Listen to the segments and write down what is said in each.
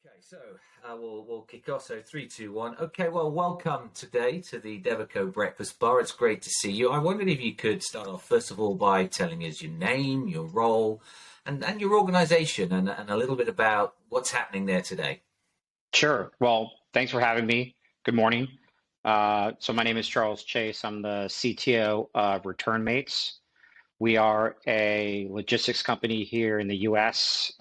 Okay, so we'll kick off. So three, two, one. Okay, well, welcome today to the Devico Breakfast Bar. It's great to see you. I wondered if you could start off first of all by telling us your name, your role, and your organisation, and a little bit about what's happening there today. Sure. Well, thanks for having me. Good morning. So my name is Charles Chase. I'm the CTO of Returnmates. We are a logistics company here in the US.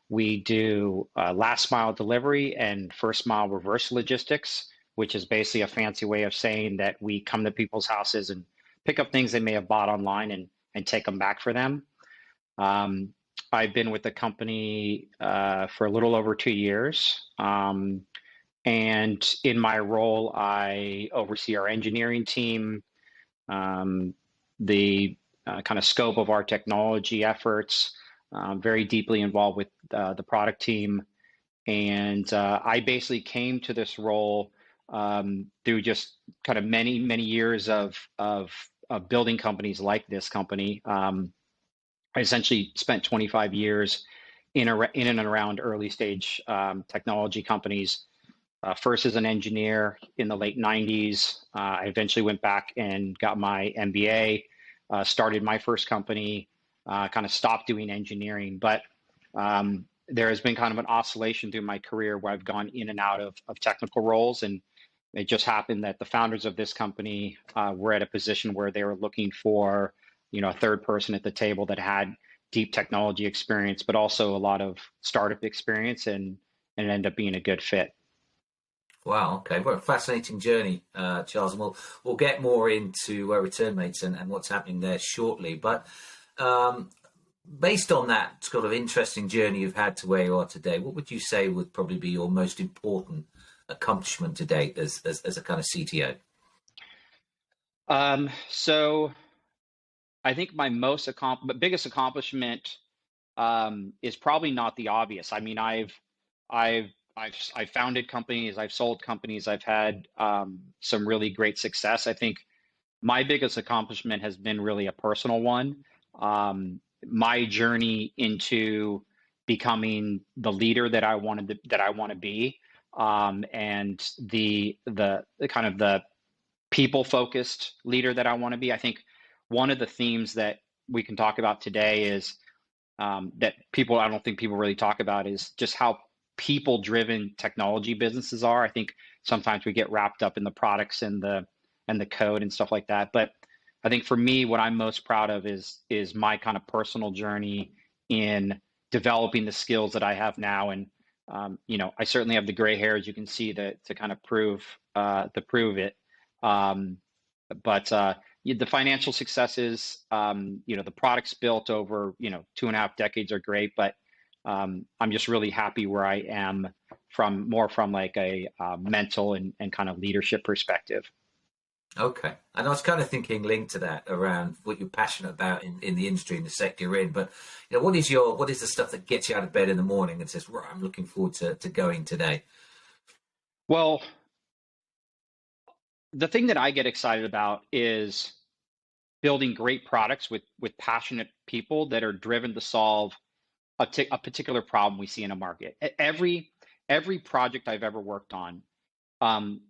We do last mile delivery and first mile reverse logistics, which is basically a fancy way of saying that we come to people's houses and pick up things they may have bought online and take them back for them. Um, I've been with the company for a little over 2 years. And in my role, I oversee our engineering team, the kind of scope of our technology efforts, very deeply involved with the product team. And I basically came to this role through just kind of many years of building companies like this company. I essentially spent 25 years in and around early stage technology companies. First as an engineer in the late 90s. I eventually went back and got my MBA, started my first company, kind of stopped doing engineering. But there has been kind of an oscillation through my career where I've gone in and out of technical roles. And it just happened that the founders of this company were at a position where they were looking for, a third person at the table that had deep technology experience, but also a lot of startup experience, and it ended up being a good fit. Wow. Okay. What a fascinating journey, Charles. And we'll get more into Returnmates and what's happening there shortly. But um, based on that sort of interesting journey you've had to where you are today, what would you say would probably be your most important accomplishment to date as a kind of CTO? So I think my biggest accomplishment is probably not the obvious. I mean, I've founded companies, I've sold companies, I've had some really great success. I think my biggest accomplishment has been really a personal one. My journey into becoming the leader that I want to be, and the kind of the people focused leader that I want to be. I think one of the themes that we can talk about today is that I don't think people really talk about is just how people driven technology businesses are. I think sometimes we get wrapped up in the products and the code and stuff like that. But I think for me, what I'm most proud of is my kind of personal journey in developing the skills that I have now. And I certainly have the gray hair, as you can see, to kind of prove it. Um, but the financial successes, the products built over 2.5 decades are great, but I'm just really happy where I am from like a mental and kind of leadership perspective. Okay. And I was kind of thinking linked to that around what you're passionate about in the industry and the sector you're in. But what is the stuff that gets you out of bed in the morning and says, right, I'm looking forward to going today? Well, the thing that I get excited about is building great products with passionate people that are driven to solve a particular problem we see in a market. Every project I've ever worked on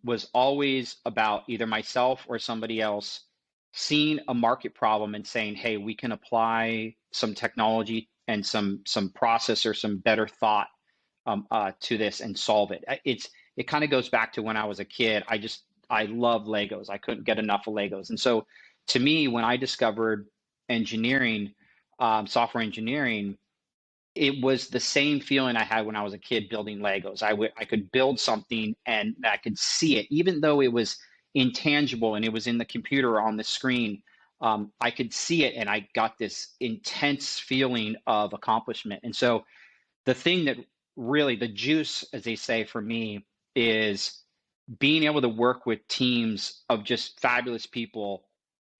was always about either myself or somebody else seeing a market problem and saying, "Hey, we can apply some technology and some process or some better thought to this and solve it." It kind of goes back to when I was a kid. I love Legos. I couldn't get enough of Legos, and so to me, when I discovered engineering, software engineering, it was the same feeling I had when I was a kid building Legos. I could build something and I could see it, even though it was intangible and it was in the computer or on the screen. I could see it, and I got this intense feeling of accomplishment. And so, the thing that really the juice, as they say, for me, is being able to work with teams of just fabulous people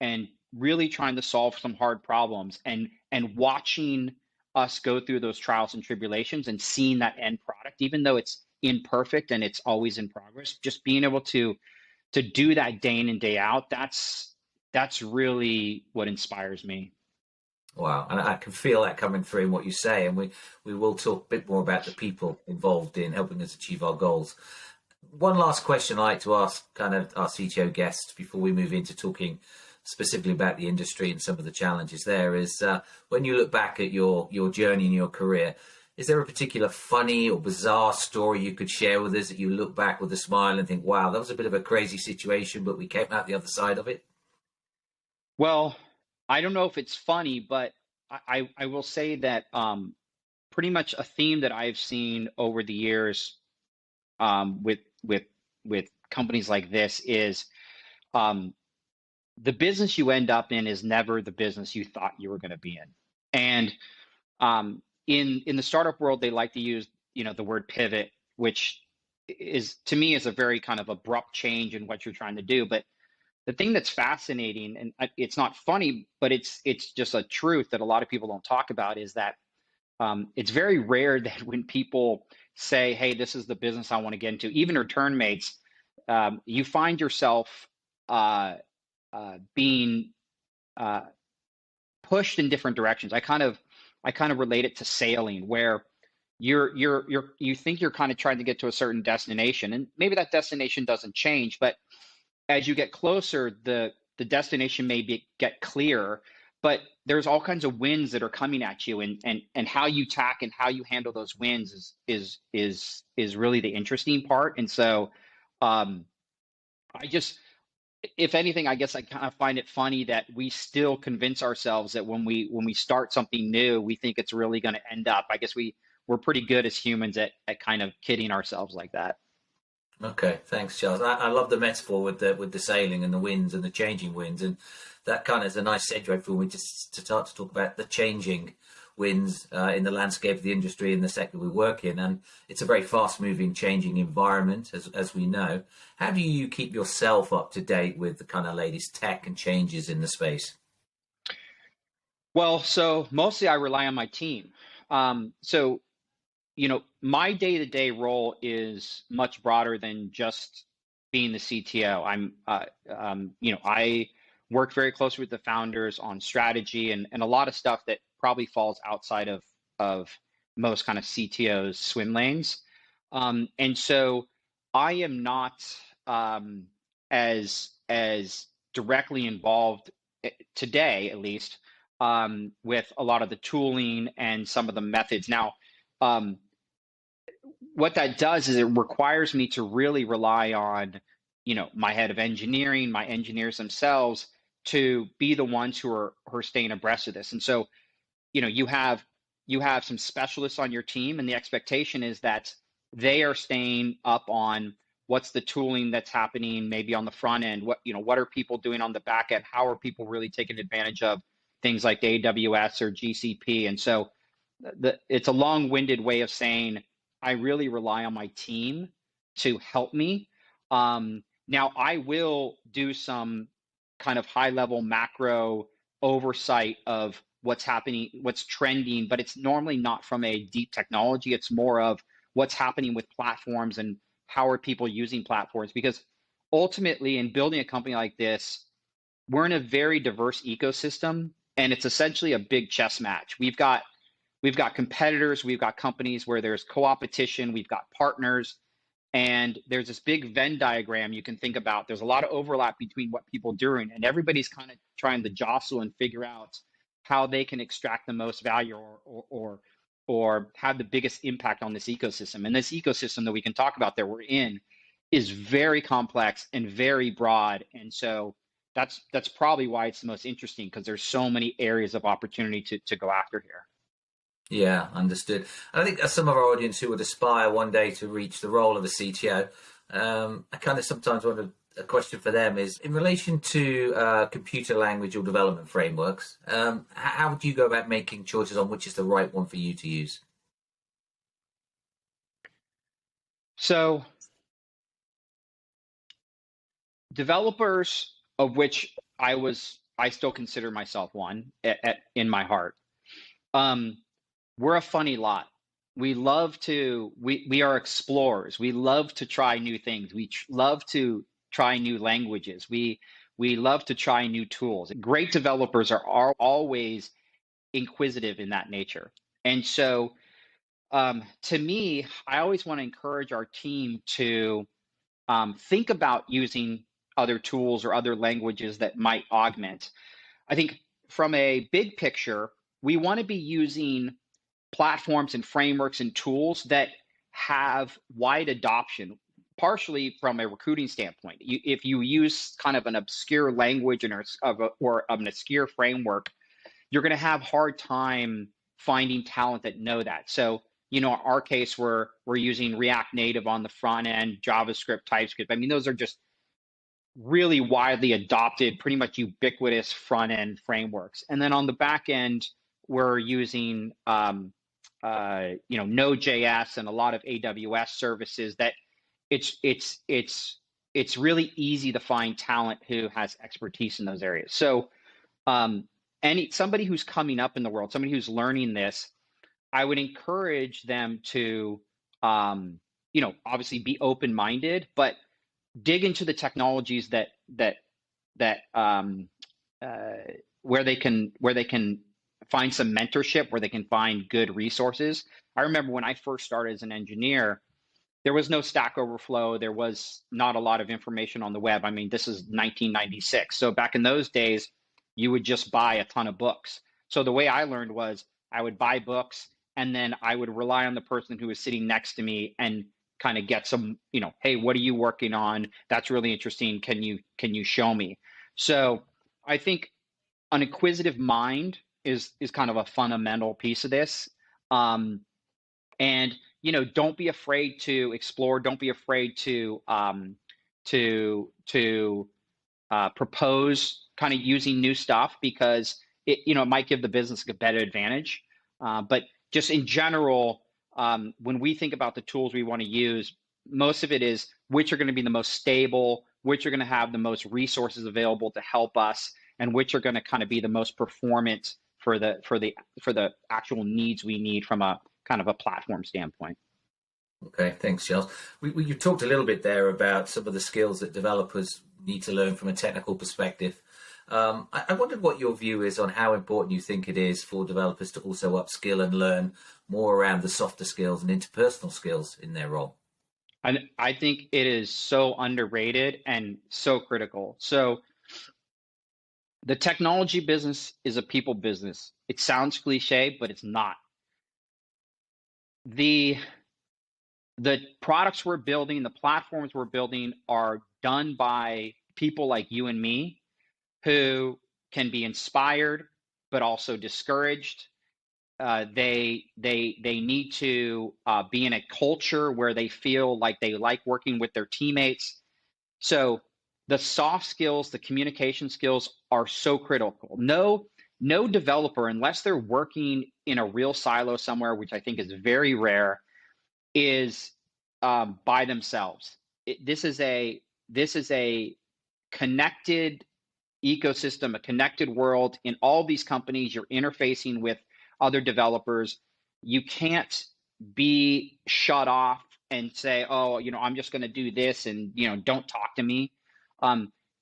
and really trying to solve some hard problems and watching us go through those trials and tribulations and seeing that end product, even though it's imperfect and it's always in progress, just being able to do that day in and day out, that's really what inspires me. Wow, and I can feel that coming through in what you say, and we will talk a bit more about the people involved in helping us achieve our goals. One last question I like to ask kind of our CTO guests before we move into talking specifically about the industry and some of the challenges there is when you look back at your journey in your career, is there a particular funny or bizarre story you could share with us that you look back with a smile and think, wow, that was a bit of a crazy situation, but we came out the other side of it? Well, I don't know if it's funny, but I will say that pretty much a theme that I've seen over the years with with with companies like this is um, the business you end up in is never the business you thought you were going to be in. And in the startup world, they like to use the word pivot, which is to me is a very kind of abrupt change in what you're trying to do. But the thing that's fascinating, and it's not funny, but it's just a truth that a lot of people don't talk about, is that it's very rare that when people say, "Hey, this is the business I want to get into," even Returnmates, you find yourself being uh, pushed in different directions. I kind of relate it to sailing, where you think you're kind of trying to get to a certain destination, and maybe that destination doesn't change, but as you get closer, the destination may get clearer, but there's all kinds of winds that are coming at you, and how you tack and how you handle those winds is really the interesting part. And so, um, I just, if anything, I guess I kind of find it funny that we still convince ourselves that when we start something new, we think it's really going to end up. I guess we're pretty good as humans at kind of kidding ourselves like that. Okay, thanks, Charles. I love the metaphor with the sailing and the winds and the changing winds, and that kind of is a nice segue for me just to start to talk about the changing winds in the landscape of the industry in the sector we work in, and it's a very fast-moving, changing environment, as we know. How do you keep yourself up to date with the kind of latest tech and changes in the space? Well, so mostly I rely on my team. So my day-to-day role is much broader than just being the CTO. I work very closely with the founders on strategy and a lot of stuff that probably falls outside of most kind of CTOs swim lanes. And so I am not as directly involved today, at least, with a lot of the tooling and some of the methods. Now, um, what that does is it requires me to really rely on, my head of engineering, my engineers themselves, to be the ones who are staying abreast of this. And so, you have some specialists on your team, and the expectation is that they are staying up on what's the tooling that's happening, maybe on the front end. What are people doing on the back end? How are people really taking advantage of things like AWS or GCP? And so, it's a long-winded way of saying I really rely on my team to help me. Now, I will do some kind of high-level macro oversight of what's happening, what's trending, but it's normally not from a deep technology. It's more of what's happening with platforms and how are people using platforms. Because ultimately, in building a company like this, we're in a very diverse ecosystem, and it's essentially a big chess match. We've got competitors, we've got companies where there's co-opetition, we've got partners, and there's this big Venn diagram you can think about. There's a lot of overlap between what people are doing, and everybody's kind of trying to jostle and figure out how they can extract the most value or have the biggest impact on this ecosystem. And this ecosystem that we can talk about that we're in is very complex and very broad. And so that's probably why it's the most interesting, because there's so many areas of opportunity to go after here. Yeah, understood. I think as some of our audience who would aspire one day to reach the role of a CTO, I kind of sometimes wonder a question for them is in relation to computer language or development frameworks. How would you go about making choices on which is the right one for you to use? So developers, of which I still consider myself one in my heart. Um, we're a funny lot. We are explorers. We love to try new things. Love to try new languages. We love to try new tools. Great developers are always inquisitive in that nature. And so to me, I always want to encourage our team to think about using other tools or other languages that might augment. I think from a big picture, we want to be using platforms and frameworks and tools that have wide adoption, partially from a recruiting standpoint. If you use kind of an obscure language or an obscure framework, you're going to have hard time finding talent that know that. So, in our case, we're using React Native on the front end, JavaScript, TypeScript. I mean, those are just really widely adopted, pretty much ubiquitous front end frameworks. And then on the back end, we're using Node.js and a lot of AWS services that it's really easy to find talent who has expertise in those areas. So somebody who's coming up in the world, somebody who's learning this, I would encourage them to obviously be open-minded, but dig into the technologies that where they can find some mentorship, where they can find good resources. I remember when I first started as an engineer, there was no Stack Overflow. There was not a lot of information on the web. I mean, this is 1996. So back in those days, you would just buy a ton of books. So the way I learned was I would buy books, and then I would rely on the person who was sitting next to me and kind of get some, hey, what are you working on? That's really interesting. Can you show me? So I think an inquisitive mind is kind of a fundamental piece of this. And don't be afraid to explore. Don't be afraid to propose kind of using new stuff, because it might give the business a competitive advantage. But just in general, when we think about the tools we want to use, most of it is which are going to be the most stable, which are going to have the most resources available to help us, and which are going to kind of be the most performant for the actual needs we need from a kind of a platform standpoint. Okay, thanks, Charles. You talked a little bit there about some of the skills that developers need to learn from a technical perspective. I wondered what your view is on how important you think it is for developers to also upskill and learn more around the softer skills and interpersonal skills in their role. And I think it is so underrated and so critical. So the technology business is a people business. It sounds cliche, but it's not. The products we're building, the platforms we're building are done by people like you and me, who can be inspired, but also discouraged. They need to be in a culture where they feel like they like working with their teammates. So the soft skills, the communication skills are so critical. No developer, unless they're working in a real silo somewhere, which I think is very rare, is by themselves. This is a connected ecosystem, a connected world. In all these companies, you're interfacing with other developers. You can't be shut off and say, oh, I'm just going to do this and, don't talk to me.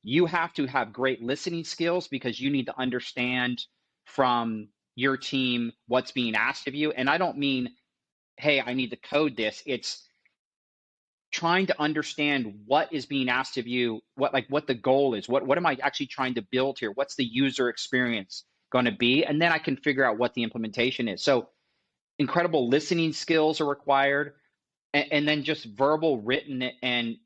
You have to have great listening skills, because you need to understand from your team what's being asked of you. And I don't mean, hey, I need to code this. It's trying to understand what is being asked of you, what the goal is, what am I actually trying to build here? What's the user experience going to be? And then I can figure out what the implementation is. So incredible listening skills are required, and then just verbal, written, and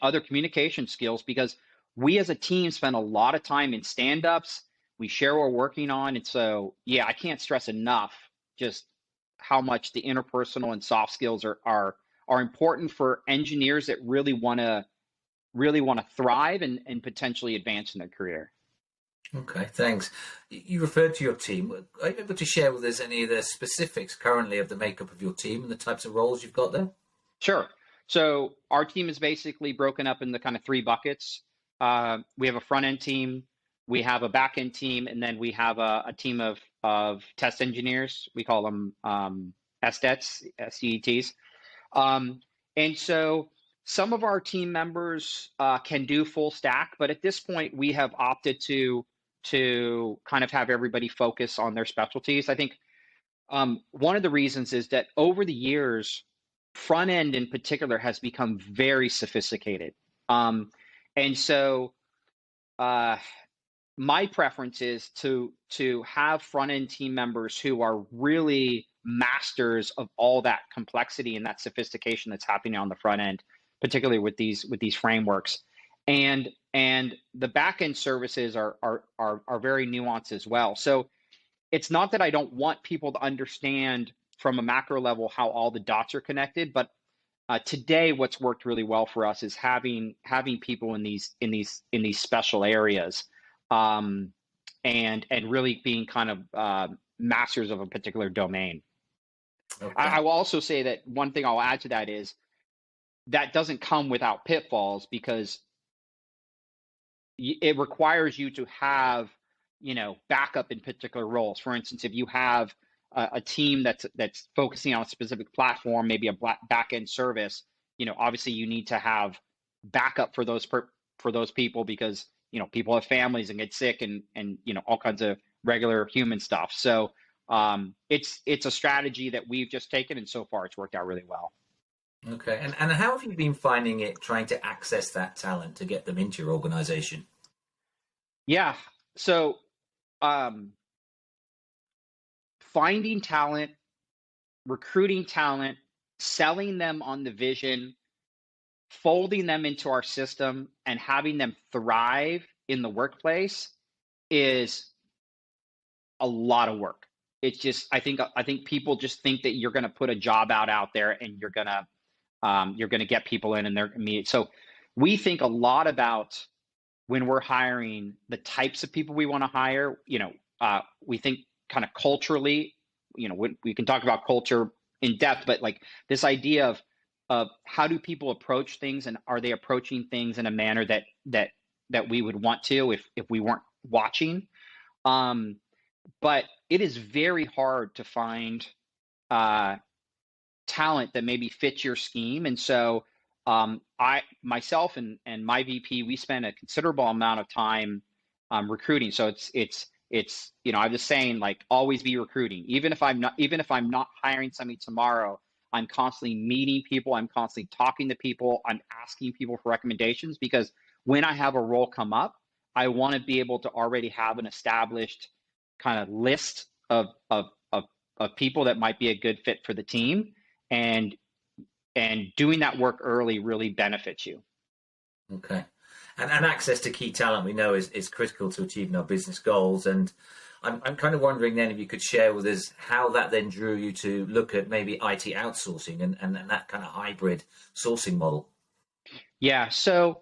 other communication skills, because we as a team spend a lot of time in stand-ups. We share what we're working on. And so, yeah, I can't stress enough just how much the interpersonal and soft skills are important for engineers that really want to thrive and potentially advance in their career. Okay, thanks. You referred to your team. Are you able to share with us any of the specifics currently of the makeup of your team and the types of roles you've got there? Sure. So our team is basically broken up into kind of three buckets. We have a front-end team, we have a back-end team, and then we have a team of test engineers. We call them SDETs, SDETs. And so some of our team members can do full stack, but at this point we have opted to to kind of have everybody focus on their specialties. I think one of the reasons is that over the years, front end in particular has become very sophisticated. And so my preference is to have front end team members who are really masters of all that complexity and that sophistication that's happening on the front end, particularly with these frameworks. And the back end services are very nuanced as well. So it's not that I don't want people to understand from a macro level how all the dots are connected, but today what's worked really well for us is having people in these special areas, and really being kind of masters of a particular domain. Okay. I will also say that one thing I'll add to that is that doesn't come without pitfalls, because it requires you to have, backup in particular roles. For instance, if you have a team that's focusing on a specific platform, maybe a back end service, obviously you need to have backup for those people, because people have families and get sick and all kinds of regular human stuff. So it's a strategy that we've just taken, and so far it's worked out really well. Okay. And how have you been finding it trying to access that talent to get them into your organization? Yeah. So finding talent, recruiting talent, selling them on the vision, folding them into our system, and having them thrive in the workplace is a lot of work. It's just, I think people just think that you're going to put a job out there and you're going to get people in and they're immediate. So we think a lot about, when we're hiring, the types of people we want to hire. We think kind of culturally, we can talk about culture in depth, but like this idea of how do people approach things, and are they approaching things in a manner that we would want to if we weren't watching. But it is very hard to find talent that maybe fits your scheme. And so I myself and my VP, we spend a considerable amount of time recruiting. So it's I'm just saying, like, always be recruiting. Even if I'm not hiring somebody tomorrow, I'm constantly meeting people. I'm constantly talking to people. I'm asking people for recommendations, because when I have a role come up, I want to be able to already have an established kind of list of people that might be a good fit for the team, and doing that work early really benefits you. Okay. And access to key talent, we know, is critical to achieving our business goals. And I'm kind of wondering then if you could share with us how that then drew you to look at maybe IT outsourcing and that kind of hybrid sourcing model. Yeah. So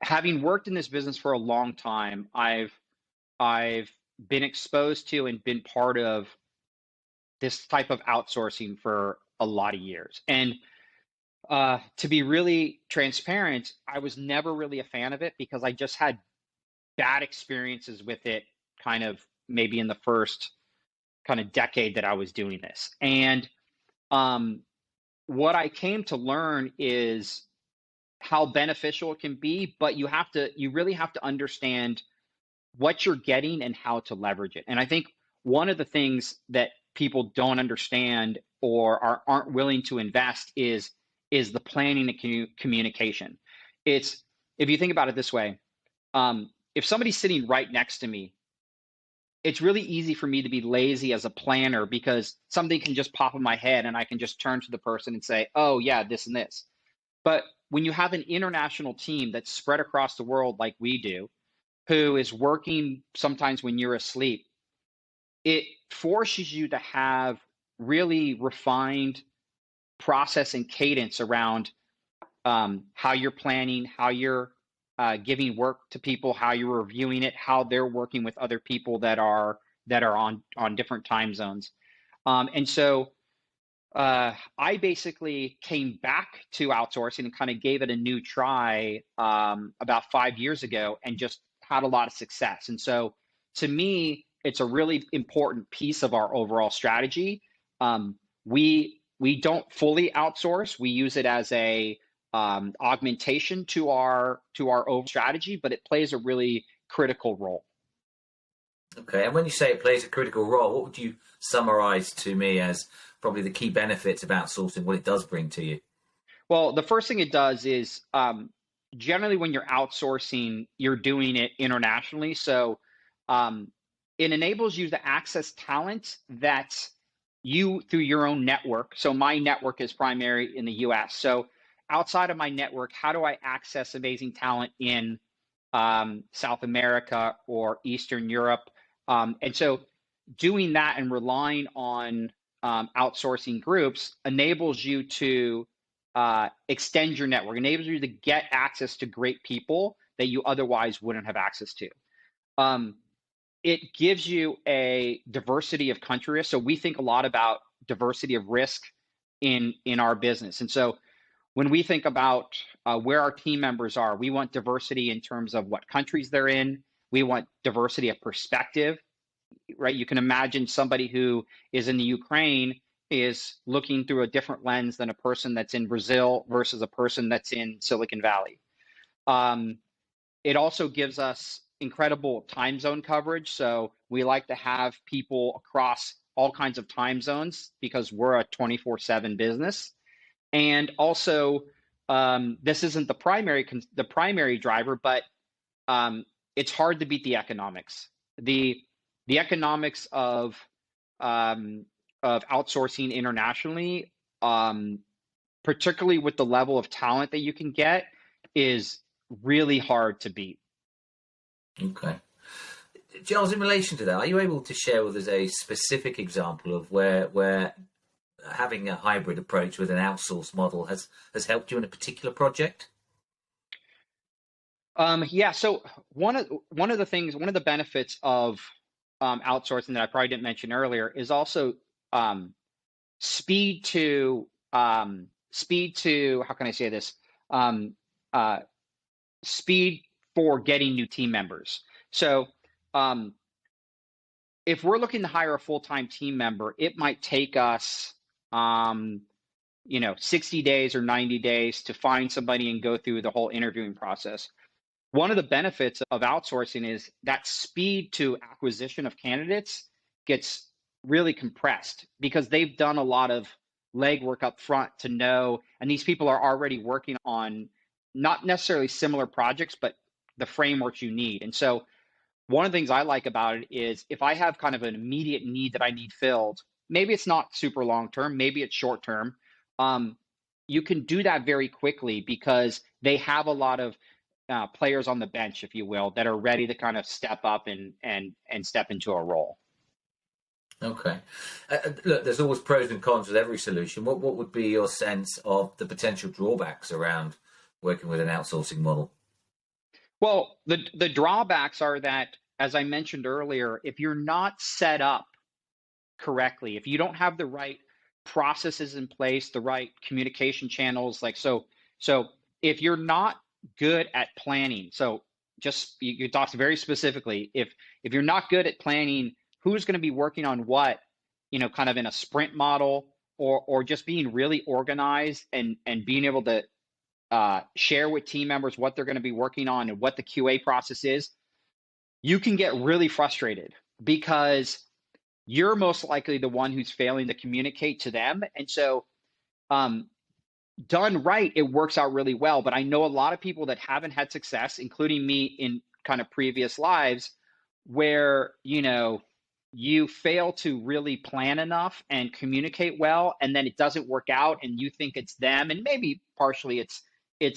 having worked in this business for a long time, I've been exposed to and been part of this type of outsourcing for a lot of years. And to be really transparent, I was never really a fan of it, because I just had bad experiences with it, kind of maybe in the first kind of decade that I was doing this. And what I came to learn is how beneficial it can be, but you really have to understand what you're getting and how to leverage it. And I think one of the things that people don't understand or aren't willing to invest is the planning and communication. If you think about it this way, if somebody's sitting right next to me, it's really easy for me to be lazy as a planner, because something can just pop in my head and I can just turn to the person and say, oh yeah, this and this. But when you have an international team that's spread across the world like we do, who is working sometimes when you're asleep, it forces you to have really refined process and cadence around how you're planning, how you're giving work to people, how you're reviewing it, how they're working with other people that are on different time zones. And so I basically came back to outsourcing and kind of gave it a new try about 5 years ago, and just had a lot of success. And so to me, it's a really important piece of our overall strategy. We don't fully outsource. We use it as a augmentation to our overall strategy, but it plays a really critical role. Okay, and when you say it plays a critical role, what would you summarize to me as probably the key benefits of outsourcing, what it does bring to you? Well, the first thing it does is generally when you're outsourcing, you're doing it internationally. So um, it enables you to access talent that you through your own network. So my network is primary in the US. So outside of my network, how do I access amazing talent in South America or Eastern Europe? And so doing that and relying on outsourcing groups enables you to extend your network, enables you to get access to great people that you otherwise wouldn't have access to. Um, it gives you a diversity of country risk. So we think a lot about diversity of risk in our business. And so when we think about where our team members are, we want diversity in terms of what countries they're in. We want diversity of perspective, right? You can imagine somebody who is in the Ukraine is looking through a different lens than a person that's in Brazil versus a person that's in Silicon Valley. It also gives us incredible time zone coverage. So we like to have people across all kinds of time zones because we're a 24/7 business. And also, this isn't the primary driver, but it's hard to beat the economics. The economics of outsourcing internationally, particularly with the level of talent that you can get, is really hard to beat. Okay. Giles, in relation to that, are you able to share with us a specific example of where having a hybrid approach with an outsource model has helped you in a particular project? Yeah. So one of the benefits of outsourcing that I probably didn't mention earlier is also speed to how can I say this? Uh, Speed for getting new team members. So if we're looking to hire a full-time team member, it might take us 60 days or 90 days to find somebody and go through the whole interviewing process. One of the benefits of outsourcing is that speed to acquisition of candidates gets really compressed because they've done a lot of legwork up front to know, and these people are already working on not necessarily similar projects, but the frameworks you need. And so one of the things I like about it is if I have kind of an immediate need that I need filled, maybe it's not super long term, maybe it's short term. You can do that very quickly because they have a lot of players on the bench, if you will, that are ready to kind of step up and step into a role. Okay. Look, there's always pros and cons with every solution. What would be your sense of the potential drawbacks around working with an outsourcing model? Well, the drawbacks are that, as I mentioned earlier, if you're not set up correctly, if you don't have the right processes in place, the right communication channels, so if you're not good at planning, so just you talked very specifically, if you're not good at planning, who's going to be working on what, kind of in a sprint model, or just being really organized and being able to share with team members what they're going to be working on and what the QA process is, you can get really frustrated because you're most likely the one who's failing to communicate to them. And so done right, it works out really well. But I know a lot of people that haven't had success, including me in kind of previous lives, where, you fail to really plan enough and communicate well, and then it doesn't work out and you think it's them, and maybe partially it's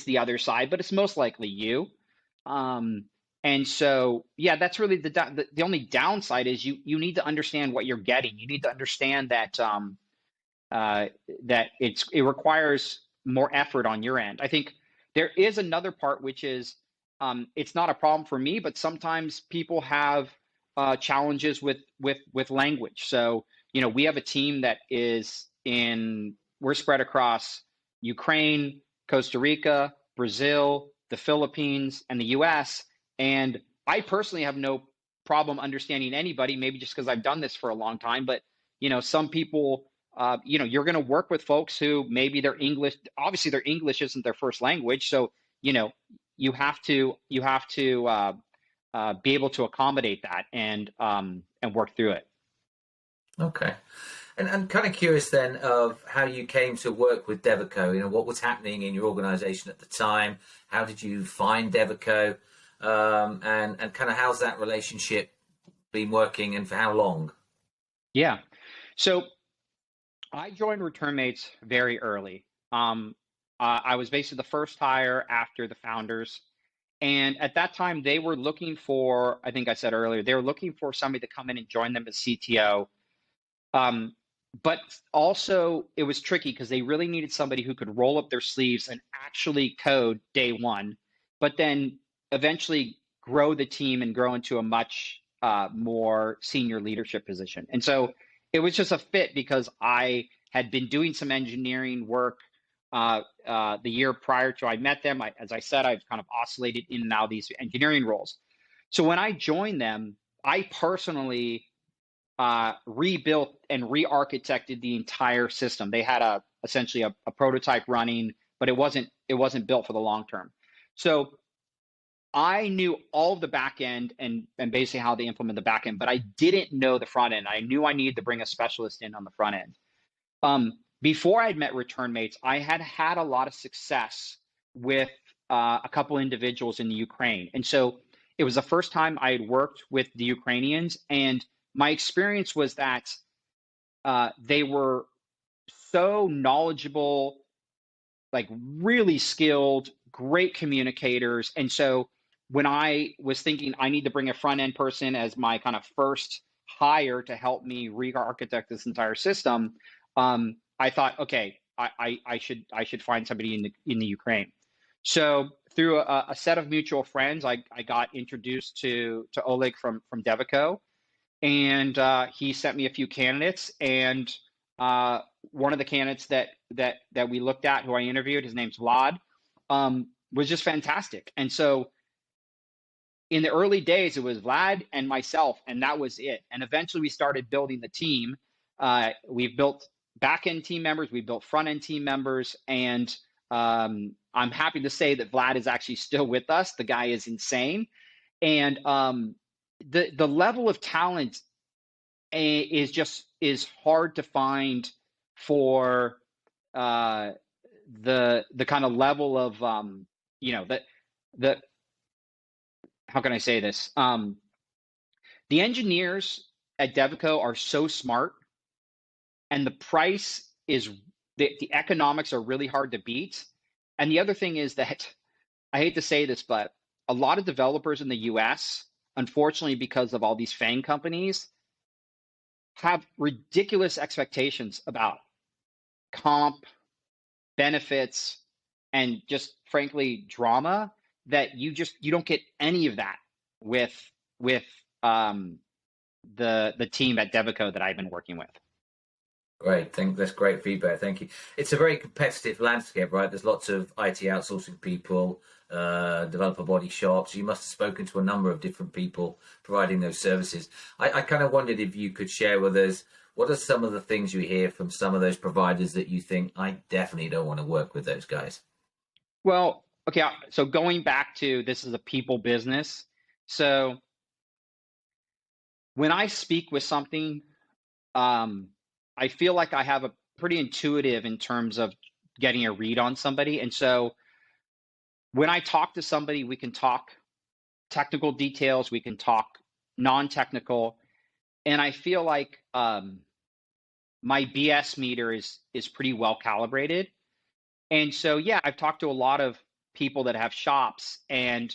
the other side, but it's most likely you. And so, yeah, that's really the only downside is you need to understand what you're getting. You need to understand that that it requires more effort on your end. I think there is another part, which is it's not a problem for me, but sometimes people have challenges with language. So, we have a team that we're spread across Ukraine, Costa Rica, Brazil, the Philippines, and the US. And I personally have no problem understanding anybody, maybe just because I've done this for a long time. But, some people, you're going to work with folks who maybe obviously their English isn't their first language. So, you have to be able to accommodate that and work through it. Okay. And I'm kind of curious then of how you came to work with Devico. You know, what was happening in your organization at the time? How did you find Devico? And kind of how's that relationship been working and for how long? Yeah. So I joined Returnmates very early. I was basically the first hire after the founders. And at that time, they were looking for, I think I said earlier, they were looking for somebody to come in and join them as CTO. But also, it was tricky because they really needed somebody who could roll up their sleeves and actually code day one, but then eventually grow the team and grow into a much more senior leadership position. And so it was just a fit because I had been doing some engineering work the year prior to I met them. As I said, I've kind of oscillated in and out of these engineering roles. So when I joined them, I personally rebuilt and re-architected the entire system. They had essentially a prototype running, but it wasn't built for the long term. So I knew all of the back end and basically how they implement the back end, but I didn't know the front end. I knew I needed to bring a specialist in on the front end. Before I'd met Returnmates, I had a lot of success with a couple individuals in the Ukraine. And so it was the first time I had worked with the Ukrainians, and my experience was that they were so knowledgeable, like really skilled, great communicators. And so when I was thinking I need to bring a front end person as my kind of first hire to help me re-architect this entire system, I thought, okay, I should find somebody in the Ukraine. So through a set of mutual friends, I got introduced to Oleg from Devico, and he sent me a few candidates. And one of the candidates that we looked at, who I interviewed, his name's Vlad, was just fantastic. And so in the early days, it was Vlad and myself, and that was it. And eventually we started building the team. We've built back-end team members, we've built front-end team members, and I'm happy to say that Vlad is actually still with us. The guy is insane. And the level of talent is hard to find for the kind of level of the how can I say this? The engineers at Devico are so smart, and the price is the economics are really hard to beat. And the other thing is that I hate to say this, but a lot of developers in the US, unfortunately, because of all these FANG companies, have ridiculous expectations about comp, benefits, and just frankly drama that you don't get any of that with the team at Devico that I've been working with. Great, that's great feedback. Thank you. It's a very competitive landscape, right? There's lots of IT outsourcing people, developer body shops. You must have spoken to a number of different people providing those services. I kind of wondered if you could share with us what are some of the things you hear from some of those providers that you think, I definitely don't want to work with those guys. Well, okay, so going back to this is a people business. So when I speak with something, I feel like I have a pretty intuitive in terms of getting a read on somebody. And so when I talk to somebody, we can talk technical details, we can talk non-technical. And I feel like my BS meter is pretty well calibrated. And so, yeah, I've talked to a lot of people that have shops, and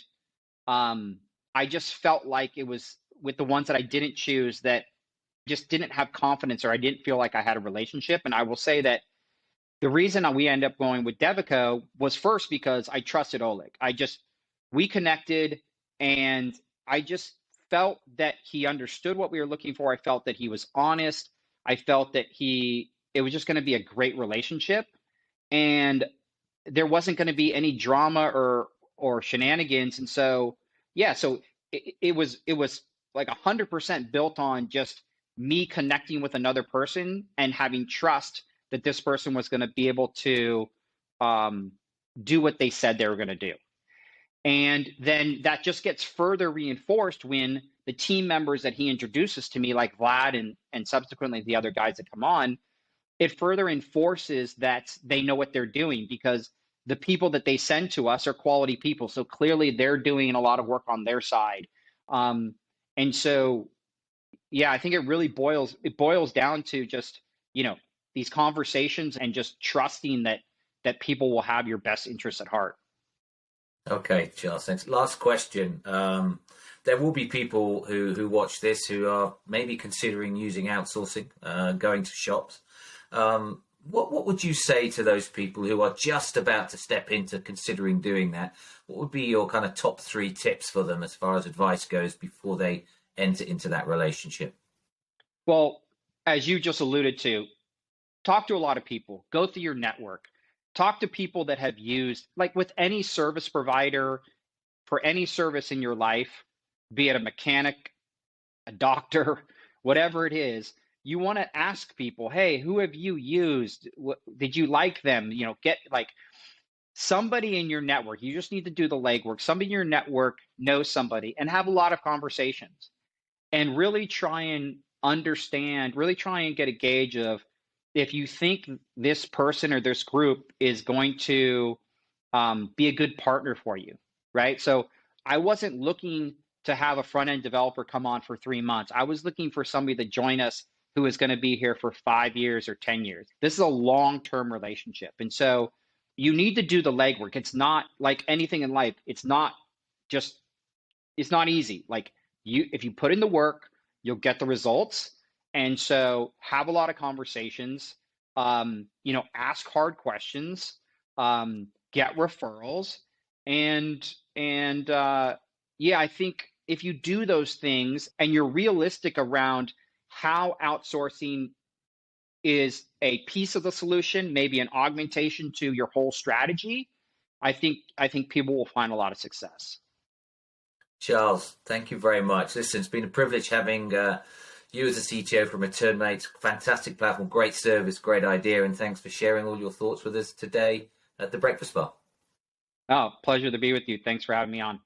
I just felt like it was with the ones that I didn't choose that just didn't have confidence, or I didn't feel like I had a relationship. And I will say that the reason we ended up going with Devico was first because I trusted Oleg. We connected, and I just felt that he understood what we were looking for. I felt that he was honest. I felt that it was just going to be a great relationship, and there wasn't going to be any drama or shenanigans. And so, yeah, so it was like 100% built on just me connecting with another person and having trust that this person was going to be able to do what they said they were going to do. And then that just gets further reinforced when the team members that he introduces to me, like Vlad and subsequently the other guys that come on, it further enforces that they know what they're doing, because the people that they send to us are quality people. So clearly they're doing a lot of work on their side. And so, yeah, I think it boils down to just, these conversations and just trusting that people will have your best interests at heart. Okay, Charles, thanks. Last question. There will be people who watch this who are maybe considering using outsourcing, going to shops. What would you say to those people who are just about to step into considering doing that? What would be your kind of top 3 tips for them as far as advice goes before they enter into that relationship? Well, as you just alluded to, talk to a lot of people, go through your network, talk to people that have used, like with any service provider for any service in your life, be it a mechanic, a doctor, whatever it is, you want to ask people, hey, who have you used? Did you like them? Get like somebody in your network. You just need to do the legwork. Somebody in your network knows somebody, and have a lot of conversations and really try and understand, really try and get a gauge of if you think this person or this group is going to be a good partner for you, right? So I wasn't looking to have a front-end developer come on for 3 months. I was looking for somebody to join us who is going to be here for 5 years or 10 years. This is a long-term relationship. And so you need to do the legwork. It's not like anything in life. It's not easy. Like if you put in the work, you'll get the results. And so have a lot of conversations, ask hard questions, get referrals. And yeah, I think if you do those things and you're realistic around how outsourcing is a piece of the solution, maybe an augmentation to your whole strategy, I think people will find a lot of success. Charles, thank you very much. Listen, it's been a privilege having you as a CTO from Returnmates. Fantastic platform, great service, great idea, and thanks for sharing all your thoughts with us today at the Breakfast Bar. Oh, pleasure to be with you. Thanks for having me on.